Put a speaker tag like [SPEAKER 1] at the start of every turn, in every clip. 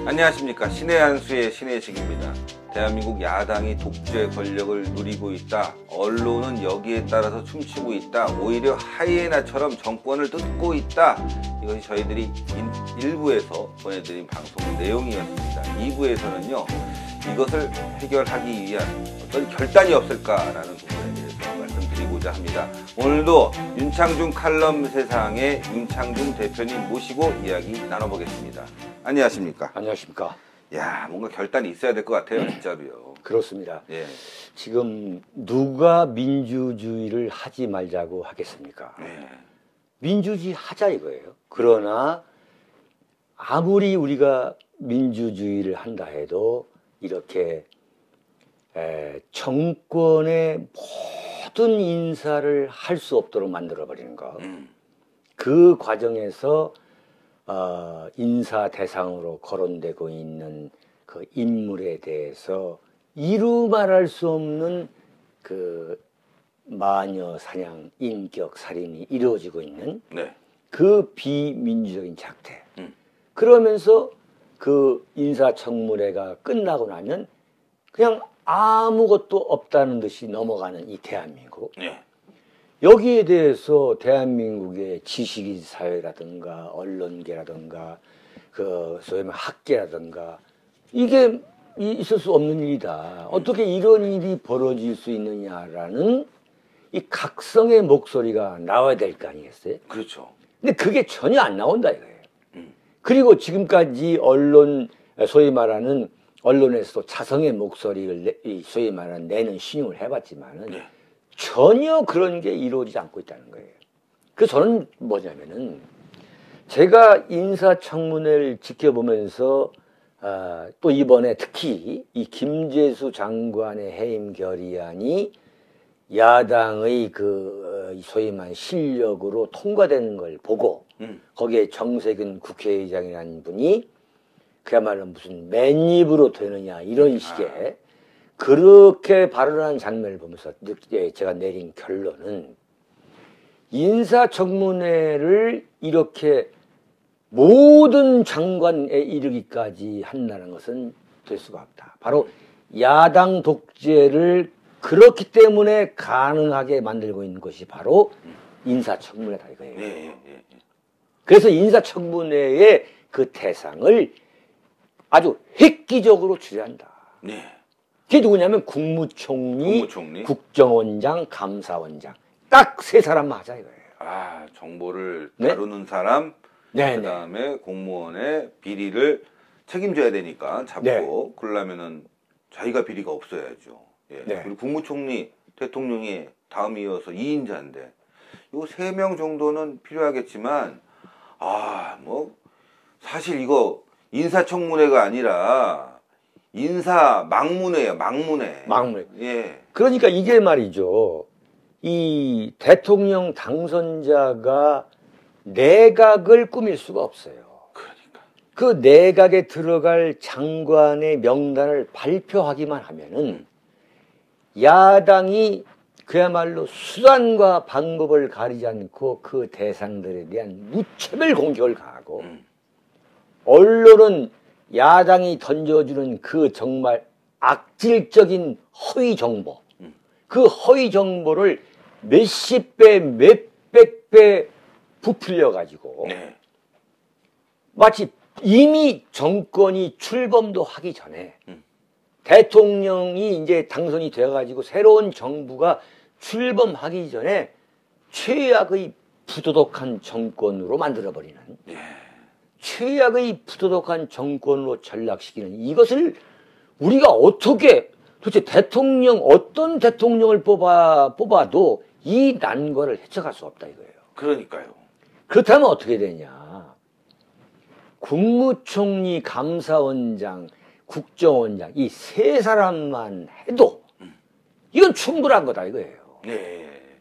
[SPEAKER 1] 안녕하십니까. 신의 한수의 신의식입니다. 대한민국 야당이 독재 권력을 누리고 있다. 언론은 여기에 따라서 춤추고 있다. 오히려 하이에나처럼 정권을 뜯고 있다. 이것이 저희들이 1부에서 보내드린 방송 내용이었습니다. 2부에서는요. 이것을 해결하기 위한 어떤 결단이 없을까라는 부분에 대해서 말씀드리고자 합니다. 오늘도 윤창중 칼럼 세상의 윤창중 대표님 모시고 이야기 나눠보겠습니다. 안녕하십니까?
[SPEAKER 2] 안녕하십니까?
[SPEAKER 1] 야, 뭔가 결단이 있어야 될 것 같아요, 진짜로요.
[SPEAKER 2] 그렇습니다.
[SPEAKER 1] 예.
[SPEAKER 2] 지금 누가 민주주의를 하지 말자고 하겠습니까?
[SPEAKER 1] 예.
[SPEAKER 2] 민주주의 하자 이거예요. 그러나 아무리 우리가 민주주의를 한다 해도 이렇게 정권의 모든 인사를 할 수 없도록 만들어버리는 것. 그 과정에서 인사 대상으로 거론되고 있는 그 인물에 대해서 이루 말할 수 없는 그 마녀 사냥 인격 살인이 이루어지고 있는
[SPEAKER 1] 네.
[SPEAKER 2] 그 비민주적인 작태. 그러면서 그 인사청문회가 끝나고 나면 그냥 아무것도 없다는 듯이 넘어가는 이 대한민국.
[SPEAKER 1] 예.
[SPEAKER 2] 여기에 대해서 대한민국의 지식인 사회라든가 언론계라든가 그 소위 말하는 학계라든가 이게 있을 수 없는 일이다. 어떻게 이런 일이 벌어질 수 있느냐라는 이 각성의 목소리가 나와야 될 거 아니겠어요?
[SPEAKER 1] 그렇죠.
[SPEAKER 2] 근데 그게 전혀 안 나온다 이거예요. 그리고 지금까지 언론 소위 말하는 언론에서도 자성의 목소리를 소위 말하는 내는 신용을 해봤지만은
[SPEAKER 1] 네.
[SPEAKER 2] 전혀 그런 게 이루어지지 않고 있다는 거예요. 그래서 저는 뭐냐면은 제가 인사청문회를 지켜보면서 또 이번에 특히 이 김재수 장관의 해임 결의안이 야당의 그 소위 말하는 실력으로 통과되는 걸 보고 거기에 정세균 국회의장이라는 분이 그야말로 무슨 맨입으로 되느냐 이런 식의 그렇게 발언하는 장면을 보면서 제가 내린 결론은 인사청문회를 이렇게 모든 장관에 이르기까지 한다는 것은 될 수가 없다. 바로 야당 독재를 그렇기 때문에 가능하게 만들고 있는 것이 바로 인사청문회다 이거예요.
[SPEAKER 1] 예.
[SPEAKER 2] 그래서 인사청문회의 그 대상을 아주 획기적으로 줄여한다.
[SPEAKER 1] 네.
[SPEAKER 2] 그게 누구냐면 국무총리, 국정원장, 감사원장 딱 세 사람만 하자 이거예요.
[SPEAKER 1] 아, 정보를
[SPEAKER 2] 네?
[SPEAKER 1] 다루는 사람,
[SPEAKER 2] 네,
[SPEAKER 1] 그다음에 공무원의 비리를 책임져야 되니까 잡고
[SPEAKER 2] 네.
[SPEAKER 1] 그러려면은 자기가 비리가 없어야죠. 예.
[SPEAKER 2] 네.
[SPEAKER 1] 그리고 국무총리, 대통령이 다음 이어서 2인자인데 요 3명 정도는 필요하겠지만 뭐 사실 이거 인사청문회가 아니라 인사 망문회예요. 망문회. 예.
[SPEAKER 2] 그러니까 이게 말이죠. 이 대통령 당선자가 내각을 꾸밀 수가 없어요.
[SPEAKER 1] 그러니까.
[SPEAKER 2] 그 내각에 들어갈 장관의 명단을 발표하기만 하면은 야당이 그야말로 수단과 방법을 가리지 않고 그 대상들에 대한 무차별 공격을 가하고 언론은 야당이 던져주는 그 정말 악질적인 허위 정보, 그 허위 정보를 몇십 배, 몇백 배 부풀려 가지고
[SPEAKER 1] 네.
[SPEAKER 2] 마치 이미 정권이 출범도 하기 전에 대통령이 이제 당선이 되어 가지고 새로운 정부가 출범하기 전에 최악의 부도덕한 정권으로 만들어버리는 최악의 부도덕한 정권으로 전락시키는 이것을 우리가 어떻게 도대체 어떤 대통령을 뽑아도 이 난관을 헤쳐갈 수 없다 이거예요.
[SPEAKER 1] 그러니까요.
[SPEAKER 2] 그렇다면 어떻게 되냐. 국무총리, 감사원장, 국정원장 이 세 사람만 해도 이건 충분한 거다 이거예요.
[SPEAKER 1] 네.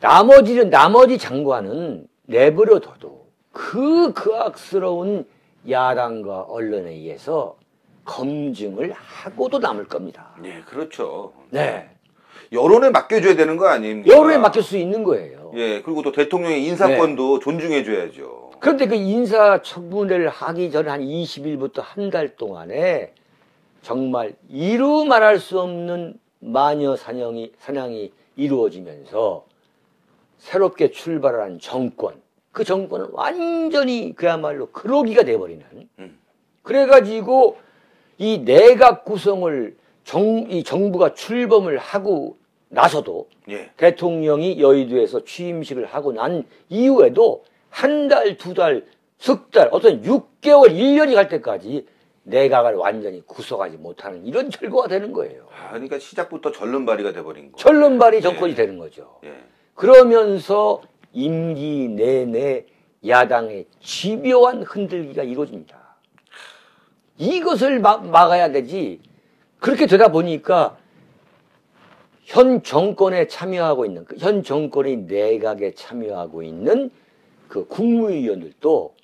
[SPEAKER 2] 나머지 장관은 내버려둬도 그 악스러운 야당과 언론에 의해서 검증을 하고도 남을 겁니다.
[SPEAKER 1] 네, 그렇죠.
[SPEAKER 2] 네.
[SPEAKER 1] 여론에 맡겨줘야 되는 거 아닙니까?
[SPEAKER 2] 여론에 맡길 수 있는 거예요.
[SPEAKER 1] 예, 그리고 또 대통령의 인사권도 존중해줘야죠.
[SPEAKER 2] 그런데 그 인사청문회를 하기 전에 한 20일부터 한 달 동안에 정말 이루 말할 수 없는 마녀 사냥이 이루어지면서 새롭게 출발한 정권, 그 정권은 완전히 그야말로 그러기가 돼버리는. 그래가지고 이 내각 구성을 이 정부가 출범을 하고 나서도
[SPEAKER 1] 예.
[SPEAKER 2] 대통령이 여의도에서 취임식을 하고 난 이후에도 한 달, 두 달, 석 달, 어떤 6개월, 1년이 갈 때까지 내각을 완전히 구성하지 못하는 이런 결과가 되는 거예요.
[SPEAKER 1] 그러니까 시작부터 절름발이가 돼버린 거.
[SPEAKER 2] 절름발이 정권이 되는 거죠.
[SPEAKER 1] 예.
[SPEAKER 2] 그러면서 임기 내내 야당의 집요한 흔들기가 이루어집니다. 이것을 막아야 되지. 그렇게 되다 보니까 현 정권에 참여하고 있는, 현 정권의 내각에 참여하고 있는 그 국무위원들도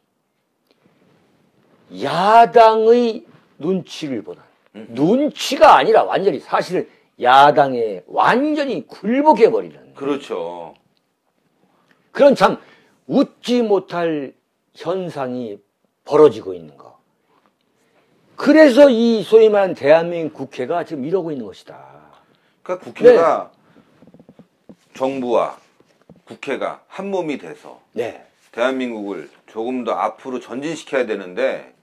[SPEAKER 2] 야당의 눈치를 보는, 눈치가 아니라 완전히 사실은 야당에 완전히 굴복해버리는.
[SPEAKER 1] 그렇죠.
[SPEAKER 2] 그런 참 웃지 못할 현상이 벌어지고 있는 거. 그래서 이 소위 말하는 대한민국 국회가 지금 이러고 있는 것이다.
[SPEAKER 1] 그러니까 국회가 정부와 국회가 한 몸이 돼서
[SPEAKER 2] 네.
[SPEAKER 1] 대한민국을 조금 더 앞으로 전진시켜야 되는데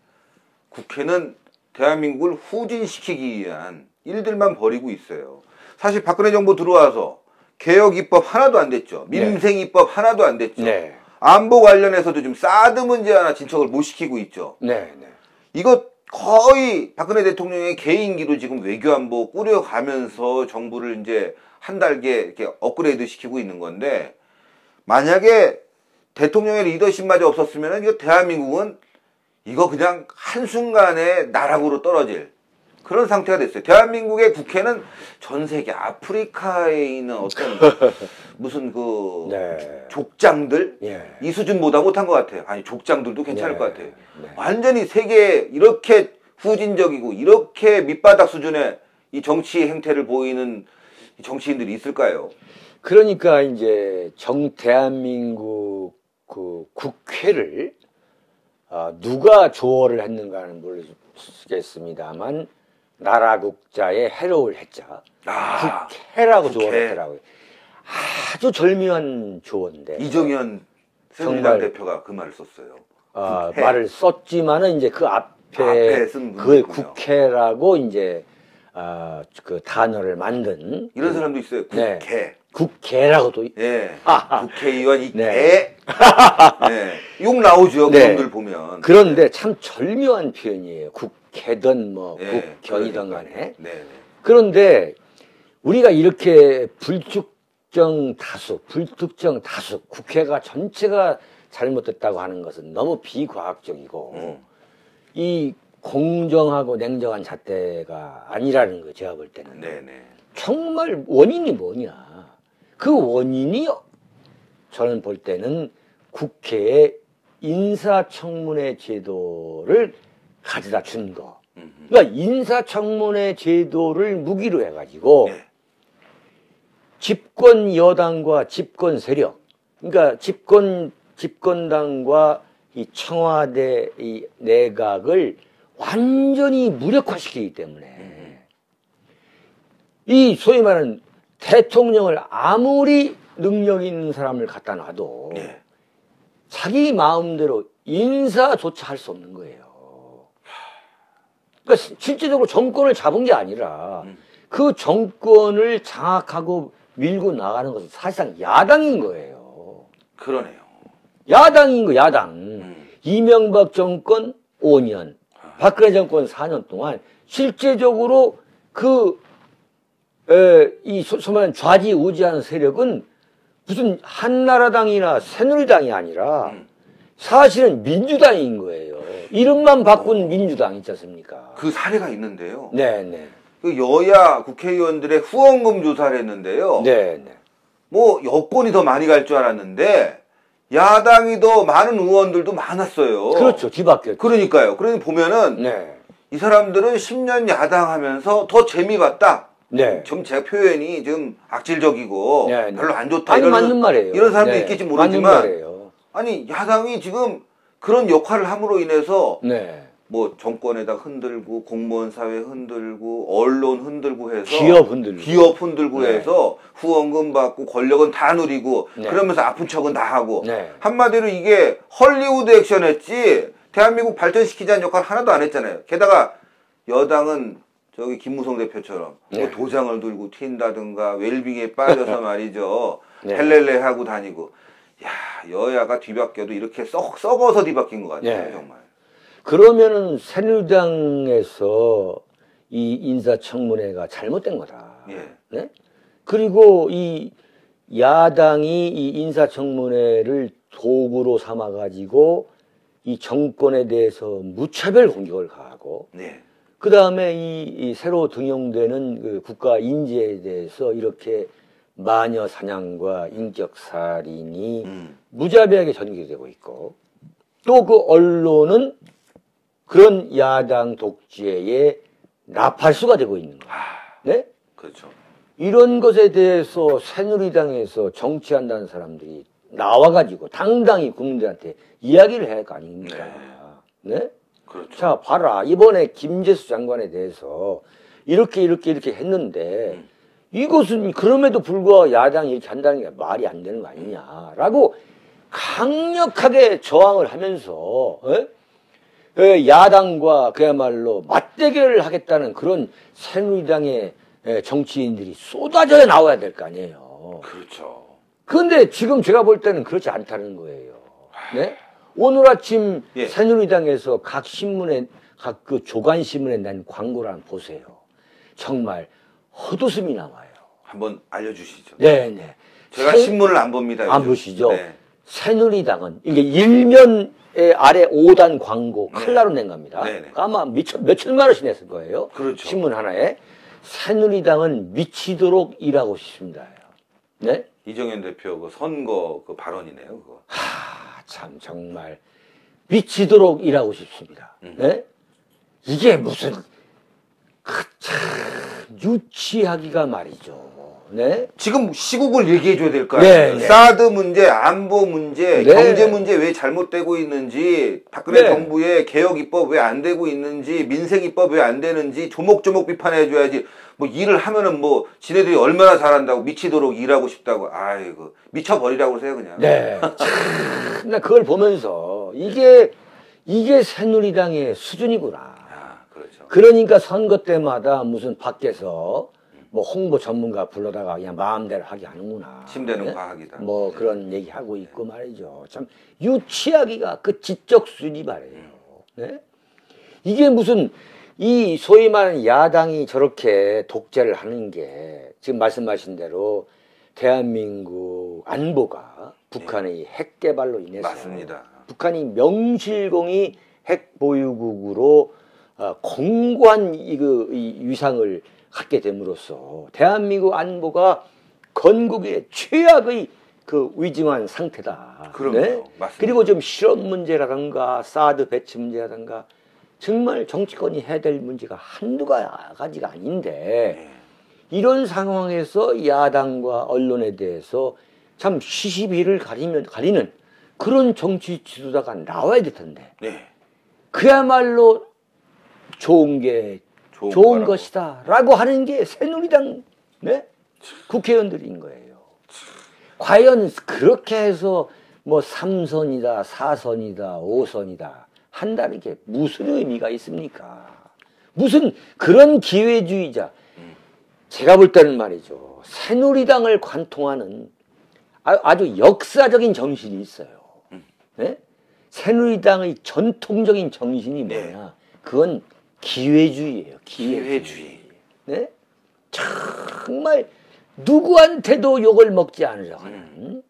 [SPEAKER 1] 국회는 대한민국을 후진시키기 위한 일들만 벌이고 있어요. 사실 박근혜 정부 들어와서 개혁 입법 하나도 안 됐죠. 민생 입법 하나도 안 됐죠.
[SPEAKER 2] 네.
[SPEAKER 1] 안보 관련해서도 지금 사드 문제 하나 진척을 못 시키고 있죠.
[SPEAKER 2] 네. 네.
[SPEAKER 1] 이거 거의 박근혜 대통령의 개인기로 지금 외교안보 꾸려가면서 정부를 이제 한 달게 이렇게 업그레이드 시키고 있는 건데, 만약에 대통령의 리더십마저 없었으면 이거 대한민국은 이거 그냥 한순간에 나락으로 떨어질 그런 상태가 됐어요. 대한민국의 국회는 전 세계 아프리카에 있는 어떤 무슨 그
[SPEAKER 2] 네.
[SPEAKER 1] 족장들
[SPEAKER 2] 예.
[SPEAKER 1] 이 수준보다 못한 것 같아요. 아니 족장들도 괜찮을
[SPEAKER 2] 네.
[SPEAKER 1] 것 같아요.
[SPEAKER 2] 네.
[SPEAKER 1] 완전히 세계에 이렇게 후진적이고 이렇게 밑바닥 수준의 이 정치 행태를 보이는 정치인들이 있을까요?
[SPEAKER 2] 그러니까 이제 대한민국 그 국회를 누가 조어를 했는가는 모르겠습니다만 나라국자의 해로울 해자 국회라고
[SPEAKER 1] 국회.
[SPEAKER 2] 조어를 했더라고요. 아주 절묘한 조어인데
[SPEAKER 1] 이정현 새누리당
[SPEAKER 2] 정말,
[SPEAKER 1] 대표가 그 말을 썼어요.
[SPEAKER 2] 말을 썼지만은 이제 그 앞에
[SPEAKER 1] 쓴
[SPEAKER 2] 그걸
[SPEAKER 1] 분이군요.
[SPEAKER 2] 국회라고 이제 그 단어를 만든
[SPEAKER 1] 이런 사람도 있어요. 국회.
[SPEAKER 2] 네. 국회라고도
[SPEAKER 1] 예.
[SPEAKER 2] 아하.
[SPEAKER 1] 국회의원 이
[SPEAKER 2] 네.
[SPEAKER 1] 개. 네. 욕 나오죠.
[SPEAKER 2] 네.
[SPEAKER 1] 그분들 보면.
[SPEAKER 2] 그런데 참 절묘한 표현이에요. 국회든 뭐
[SPEAKER 1] 예,
[SPEAKER 2] 국견이든
[SPEAKER 1] 그러니까요.
[SPEAKER 2] 간에.
[SPEAKER 1] 네.
[SPEAKER 2] 그런데 우리가 이렇게 불특정 다수 국회가 전체가 잘못됐다고 하는 것은 너무 비과학적이고 이 공정하고 냉정한 잣대가 아니라는 거예요. 제가 볼 때는.
[SPEAKER 1] 네네.
[SPEAKER 2] 정말 원인이 뭐냐. 그 원인이 저는 볼 때는 국회의 인사청문회 제도를 가져다 준 거. 그러니까 인사청문회 제도를 무기로 해가지고
[SPEAKER 1] 네.
[SPEAKER 2] 집권 여당과 집권 세력, 그러니까 집권당과 이 청와대 이 내각을 완전히 무력화시키기 때문에 이 소위 말하는 대통령을 아무리 능력 있는 사람을 갖다 놔도
[SPEAKER 1] 네.
[SPEAKER 2] 자기 마음대로 인사조차 할 수 없는 거예요. 그러니까 실질적으로 정권을 잡은 게 아니라 그 정권을 장악하고 밀고 나가는 것은 사실상 야당인 거예요.
[SPEAKER 1] 그러네요.
[SPEAKER 2] 야당인 거 야당. 이명박 정권 5년, 박근혜 정권 4년 동안 실제적으로 이 소말 좌지우지하는 세력은 무슨 한나라당이나 새누리당이 아니라 사실은 민주당인 거예요. 이름만 바꾼 민주당 있지 않습니까?
[SPEAKER 1] 그 사례가 있는데요.
[SPEAKER 2] 네네.
[SPEAKER 1] 그 여야 국회의원들의 후원금 조사를 했는데요.
[SPEAKER 2] 네네.
[SPEAKER 1] 뭐 여권이 더 많이 갈 줄 알았는데 야당이 더 많은 의원들도 많았어요.
[SPEAKER 2] 그렇죠. 뒤바뀌었죠.
[SPEAKER 1] 그러니까요. 그러니 보면은
[SPEAKER 2] 네.
[SPEAKER 1] 이 사람들은 10년 야당하면서 더 재미 봤다.
[SPEAKER 2] 네.
[SPEAKER 1] 좀 제 표현이 좀 악질적이고
[SPEAKER 2] 네, 네.
[SPEAKER 1] 별로 안 좋다.
[SPEAKER 2] 아니, 맞는 말이에요.
[SPEAKER 1] 이런 사람도
[SPEAKER 2] 네.
[SPEAKER 1] 있겠지
[SPEAKER 2] 맞는
[SPEAKER 1] 모르지만
[SPEAKER 2] 말이에요.
[SPEAKER 1] 아니 야당이 지금 그런 역할을 함으로 인해서
[SPEAKER 2] 네.
[SPEAKER 1] 뭐 정권에다 흔들고 공무원 사회 흔들고 언론 흔들고 해서
[SPEAKER 2] 기업
[SPEAKER 1] 흔들고
[SPEAKER 2] 네.
[SPEAKER 1] 해서 후원금 받고 권력은 다 누리고
[SPEAKER 2] 네.
[SPEAKER 1] 그러면서 아픈 척은 다 하고
[SPEAKER 2] 네.
[SPEAKER 1] 한마디로 이게 헐리우드 액션했지 대한민국 발전시키자는 역할 하나도 안 했잖아요. 게다가 여당은 저기 김무성 대표처럼 뭐
[SPEAKER 2] 네.
[SPEAKER 1] 도장을 들고 튄다든가 웰빙에 빠져서 말이죠.
[SPEAKER 2] 네.
[SPEAKER 1] 헬렐레 하고 다니고 야 여야가 뒤바뀌어도 이렇게 썩어서 뒤바뀐 것 같아요.
[SPEAKER 2] 네.
[SPEAKER 1] 정말.
[SPEAKER 2] 그러면은 새누리당에서 이 인사청문회가 잘못된 거다.
[SPEAKER 1] 예.
[SPEAKER 2] 네? 그리고 이 야당이 이 인사청문회를 도구로 삼아가지고 이 정권에 대해서 무차별 공격을 가하고,
[SPEAKER 1] 네.
[SPEAKER 2] 그 다음에 이 새로 등용되는 그 국가 인재에 대해서 이렇게 마녀 사냥과 인격 살인이 무자비하게 전개되고 있고, 또 그 언론은 그런 야당 독재에 나팔수가 되고 있는 거예요. 네?
[SPEAKER 1] 그렇죠.
[SPEAKER 2] 이런 것에 대해서 새누리당에서 정치한다는 사람들이 나와가지고 당당히 국민들한테 이야기를 해야 할 거 아닙니까? 네?
[SPEAKER 1] 그렇죠.
[SPEAKER 2] 자, 봐라. 이번에 김재수 장관에 대해서 이렇게 했는데 이것은 그럼에도 불구하고 야당이 이렇게 한다는 게 말이 안 되는 거 아니냐라고 강력하게 저항을 하면서 야당과 그야말로 맞대결을 하겠다는 그런 새누리당의 정치인들이 쏟아져 나와야 될 거 아니에요.
[SPEAKER 1] 그렇죠.
[SPEAKER 2] 그런데 지금 제가 볼 때는 그렇지 않다는 거예요. 네? 오늘 아침
[SPEAKER 1] 예.
[SPEAKER 2] 새누리당에서 각 신문에, 각 그 조간 신문에 낸 광고를 한번 보세요. 정말 헛웃음이 나와요.
[SPEAKER 1] 한번 알려주시죠.
[SPEAKER 2] 네네.
[SPEAKER 1] 제가 신문을 안 봅니다.
[SPEAKER 2] 안
[SPEAKER 1] 요즘.
[SPEAKER 2] 보시죠?
[SPEAKER 1] 네.
[SPEAKER 2] 새누리당은 이게 일면 아래 5단 광고 칼라로 낸 겁니다.
[SPEAKER 1] 네네.
[SPEAKER 2] 아마 몇천만 원씩 냈을 거예요.
[SPEAKER 1] 그렇죠.
[SPEAKER 2] 신문 하나에. 새누리당은 미치도록 일하고 싶습니다. 네?
[SPEAKER 1] 이정현 대표 그 선거 그 발언이네요. 그거.
[SPEAKER 2] 참 정말 미치도록 일하고 싶습니다. 네? 이게 무슨 참 유치하기가 말이죠. 네?
[SPEAKER 1] 지금 시국을 얘기해 줘야 될 거
[SPEAKER 2] 네,
[SPEAKER 1] 아니에요.
[SPEAKER 2] 네.
[SPEAKER 1] 사드 문제, 안보 문제,
[SPEAKER 2] 네.
[SPEAKER 1] 경제 문제 왜 잘못되고 있는지, 박근혜
[SPEAKER 2] 네.
[SPEAKER 1] 정부의 개혁 입법 왜 안 되고 있는지, 민생 입법 왜 안 되는지 조목조목 비판해 줘야지. 뭐 일을 하면은 뭐 지네들이 얼마나 잘한다고 미치도록 일하고 싶다고. 아이고 미쳐버리라고 그러세요 그냥.
[SPEAKER 2] 네. 참, 나 그걸 보면서 이게 새누리당의 수준이구나.
[SPEAKER 1] 아, 그렇죠.
[SPEAKER 2] 그러니까 선거 때마다 무슨 밖에서 뭐 홍보 전문가 불러다가 그냥 마음대로 하게 하는구나.
[SPEAKER 1] 침대는
[SPEAKER 2] 네?
[SPEAKER 1] 과학이다.
[SPEAKER 2] 뭐 그런 얘기 하고 있고 말이죠. 참 유치하기가 그 지적 수준이 말이에요. 네? 이게 무슨 이 소위 말하는 야당이 저렇게 독재를 하는 게 지금 말씀하신 대로 대한민국 안보가 북한의 핵 개발로 인해서
[SPEAKER 1] 맞습니다.
[SPEAKER 2] 북한이 명실공히 핵 보유국으로 공고한 이 위상을 갖게 됨으로써 대한민국 안보가 건국의 최악의 그 위중한 상태다.
[SPEAKER 1] 그럼요. 맞습니다.
[SPEAKER 2] 그리고 좀 실업 문제라든가 사드 배치 문제라든가 정말 정치권이 해야 될 문제가 한두 가지가 아닌데 이런 상황에서 야당과 언론에 대해서 참 시시비를 가리는 그런 정치 지도자가 나와야 될 텐데
[SPEAKER 1] 네.
[SPEAKER 2] 그야말로 좋은 게 좋은
[SPEAKER 1] 거라고.
[SPEAKER 2] 것이다 라고 하는 게 새누리당 네? 국회의원들인 거예요. 과연 그렇게 해서 뭐 3선이다 4선이다 5선이다 한다는 게 무슨 의미가 있습니까? 무슨 그런 기회주의자. 제가 볼 때는 말이죠. 새누리당을 관통하는 아주 역사적인 정신이 있어요. 네? 새누리당의 전통적인 정신이 뭐냐? 그건 기회주의예요.
[SPEAKER 1] 기회주의.
[SPEAKER 2] 네? 정말 누구한테도 욕을 먹지 않으려고 하는.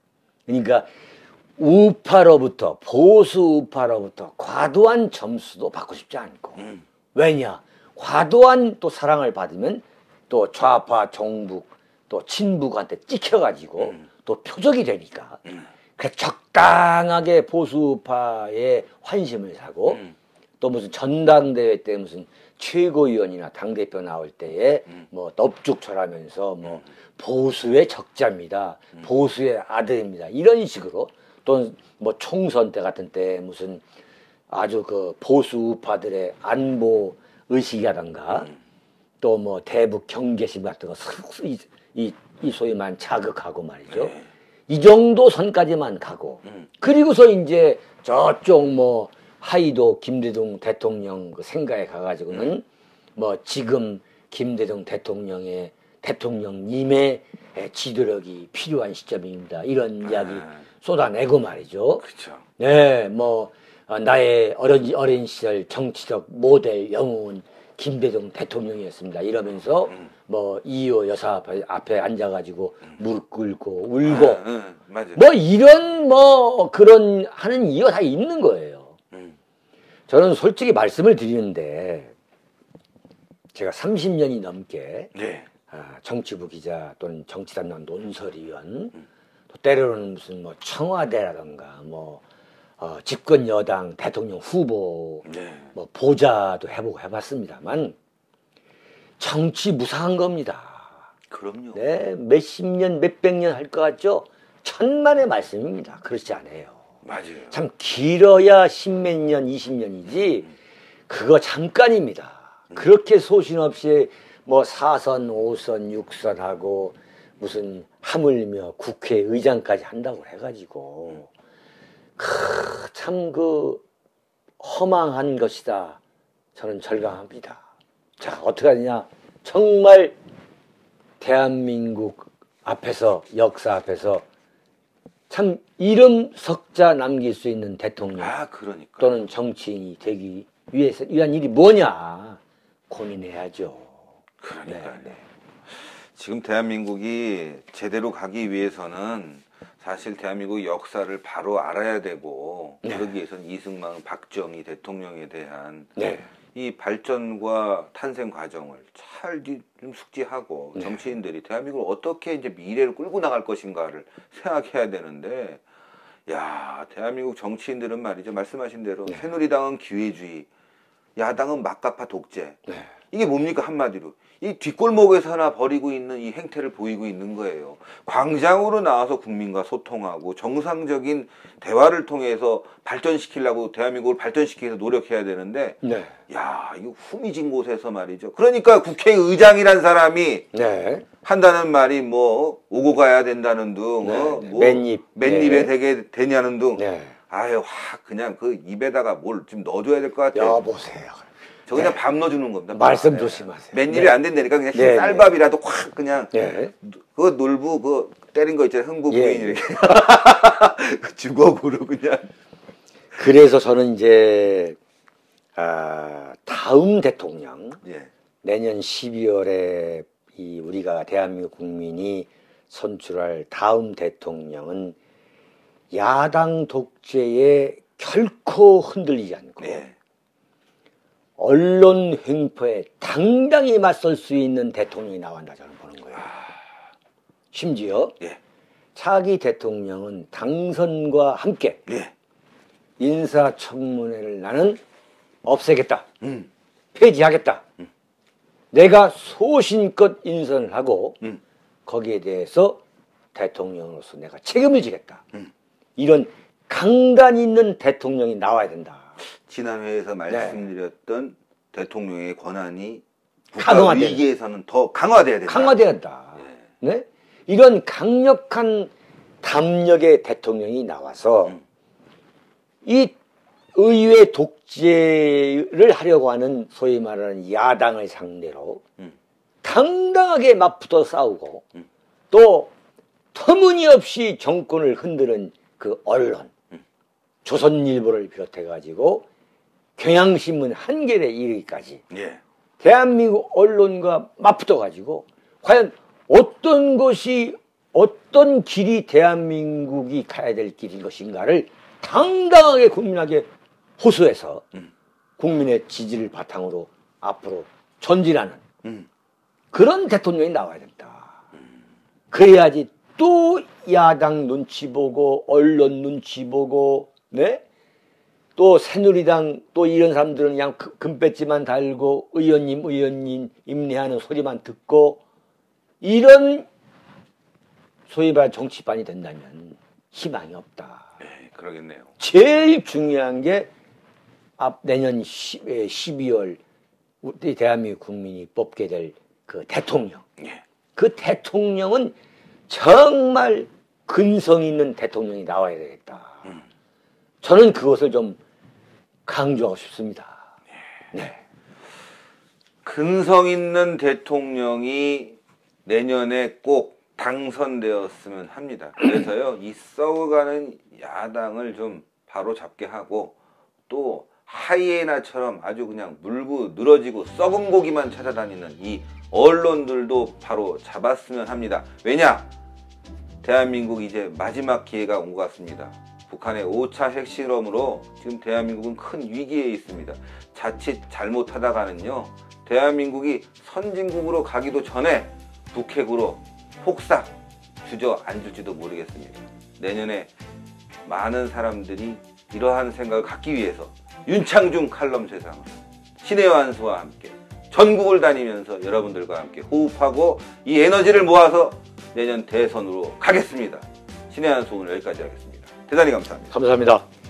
[SPEAKER 2] 그러니까 우파로부터 보수 우파로부터 과도한 점수도 받고 싶지 않고 왜냐? 과도한 또 사랑을 받으면 또 좌파 정북 또 친북한테 찍혀가지고 또 표적이 되니까 그래서 적당하게 보수 우파의 환심을 사고 또 무슨 전당대회 때 무슨 최고위원이나 당대표 나올 때에 뭐 넙죽절하면서 뭐 보수의 적자입니다. 보수의 아들입니다. 이런 식으로 또 뭐 총선 때 같은 때 무슨 아주 그 보수 우파들의 안보 의식이라든가 또 뭐 대북 경계심 같은 거 이 소위 말하는 자극하고 말이죠. 이 정도 선까지만 가고 그리고서 이제 저쪽 뭐 하이도 김대중 대통령 그 생가에 가가지고는 뭐 지금 김대중 대통령님의 지도력이 필요한 시점입니다. 이런 이야기 쏟아내고 말이죠.
[SPEAKER 1] 그렇죠.
[SPEAKER 2] 네, 뭐 나의 어린 시절 정치적 모델 영웅은 김대중 대통령이었습니다. 이러면서 뭐 이호 여사 앞에 앉아가지고 무릎 꿇고 울고
[SPEAKER 1] 맞아요.
[SPEAKER 2] 뭐 이런 뭐 그런 하는 이유가 다 있는 거예요. 저는 솔직히 말씀을 드리는데 제가 30년이 넘게
[SPEAKER 1] 네.
[SPEAKER 2] 정치부 기자 또는 정치단장 논설위원 또 때로는 무슨 뭐 청와대라든가 뭐 집권 여당 대통령 후보
[SPEAKER 1] 네.
[SPEAKER 2] 뭐 보좌도 해보고 해봤습니다만 정치 무상한 겁니다.
[SPEAKER 1] 그럼요.
[SPEAKER 2] 네, 몇십 년, 몇백 년 할 것 같죠? 천만의 말씀입니다. 그렇지 않아요.
[SPEAKER 1] 맞아요.
[SPEAKER 2] 참 길어야 십몇 년, 20년이지 그거 잠깐입니다. 그렇게 소신 없이 뭐 4선, 5선, 6선 하고 무슨 하물며 국회의장까지 한다고 해가지고 참 그 허망한 것이다. 저는 절감합니다. 자, 어떻게 하느냐? 정말 대한민국 앞에서 역사 앞에서 참 이름 석자 남길 수 있는 대통령
[SPEAKER 1] 그러니까.
[SPEAKER 2] 또는 정치인이 되기 위한 일이 뭐냐 고민해야죠.
[SPEAKER 1] 그러니까요.
[SPEAKER 2] 네.
[SPEAKER 1] 지금 대한민국이 제대로 가기 위해서는 사실 대한민국 역사를 바로 알아야 되고 그러기 위해서는 이승만, 박정희 대통령에 대한 이 발전과 탄생 과정을 잘 좀 숙지하고 정치인들이 대한민국을 어떻게 이제 미래를 끌고 나갈 것인가를 생각해야 되는데, 야, 대한민국 정치인들은 말이죠. 말씀하신 대로 새누리당은 기회주의, 야당은 막가파 독재. 이게 뭡니까 한마디로 이 뒷골목에서 하나 벌이고 있는 이 행태를 보이고 있는 거예요. 광장으로 나와서 국민과 소통하고 정상적인 대화를 통해서 발전시키려고 대한민국을 발전시키기 위해서 노력해야 되는데 야, 이거 후미진 곳에서 말이죠. 그러니까 국회의장이란 사람이 한다는 말이 뭐 오고 가야 된다는 둥 뭐 맨입에 되게 되냐는 둥 아유 확 그냥 그 입에다가 뭘 좀 넣어줘야 될 것 같아요.
[SPEAKER 2] 여보세요.
[SPEAKER 1] 저 그냥 밥 넣어주는 겁니다.
[SPEAKER 2] 말씀 조심하세요.
[SPEAKER 1] 맨입이 안 된다니까 그냥 쌀밥이라도 확 그냥 그거 놀부 그 때린 거 있잖아요. 흥부 부인 이렇게 주걱으로 그냥.
[SPEAKER 2] 그래서 저는 이제 다음 대통령 내년 12월에 이 우리가 대한민국 국민이 선출할 다음 대통령은 야당 독재에 결코 흔들리지 않고 언론 횡포에 당당히 맞설 수 있는 대통령이 나온다 저는 보는 거예요. 심지어 차기 대통령은 당선과 함께 인사청문회를 나는 없애겠다. 폐지하겠다. 내가 소신껏 인선을 하고 거기에 대해서 대통령으로서 내가 책임을 지겠다. 이런 강단 있는 대통령이 나와야 된다.
[SPEAKER 1] 지난 회에서 말씀드렸던 대통령의 권한이
[SPEAKER 2] 강화돼야
[SPEAKER 1] 위기에서는 더 강화돼야 된다.
[SPEAKER 2] 강화돼야 한다. 이런 강력한 담력의 대통령이 나와서 이 의회 독재를 하려고 하는 소위 말하는 야당을 상대로 당당하게 맞붙어 싸우고 또 터무니없이 정권을 흔드는 그 언론 조선일보를 비롯해 가지고 경향신문 한겨레 이르기까지 대한민국 언론과 맞붙어 가지고 과연 어떤 것이 어떤 길이 대한민국이 가야 될 길인 것인가를 당당하게 국민에게 호소해서 국민의 지지를 바탕으로 앞으로 전진하는 그런 대통령이 나와야 된다. 그래야지 또 야당 눈치 보고 언론 눈치 보고 또 새누리당 또 이런 사람들은 그냥 금배지만 달고 의원님 임내하는 소리만 듣고 이런 소위 말해 정치반이 된다면 희망이 없다.
[SPEAKER 1] 그러겠네요.
[SPEAKER 2] 제일 중요한 게 내년 12월 우리 대한민국 국민이 뽑게 될 그 대통령.
[SPEAKER 1] 예.
[SPEAKER 2] 그 대통령은 정말 근성 있는 대통령이 나와야 되겠다. 저는 그것을 좀 강조하고 싶습니다. 네.
[SPEAKER 1] 근성 있는 대통령이 내년에 꼭 당선되었으면 합니다. 그래서요, 이 썩어가는 야당을 좀 바로 잡게 하고 또 하이에나처럼 아주 그냥 물고 늘어지고 썩은 고기만 찾아다니는 이 언론들도 바로 잡았으면 합니다. 왜냐? 대한민국 이제 마지막 기회가 온 것 같습니다. 북한의 5차 핵실험으로 지금 대한민국은 큰 위기에 있습니다. 자칫 잘못하다가는요, 대한민국이 선진국으로 가기도 전에 북핵으로 폭삭 주저앉을지도 모르겠습니다. 내년에 많은 사람들이 이러한 생각을 갖기 위해서 윤창중 칼럼 세상 신의 완수와 함께 전국을 다니면서 여러분들과 함께 호흡하고 이 에너지를 모아서 내년 대선으로 가겠습니다. 신의 한수 오늘 여기까지 하겠습니다. 대단히 감사합니다.
[SPEAKER 2] 감사합니다.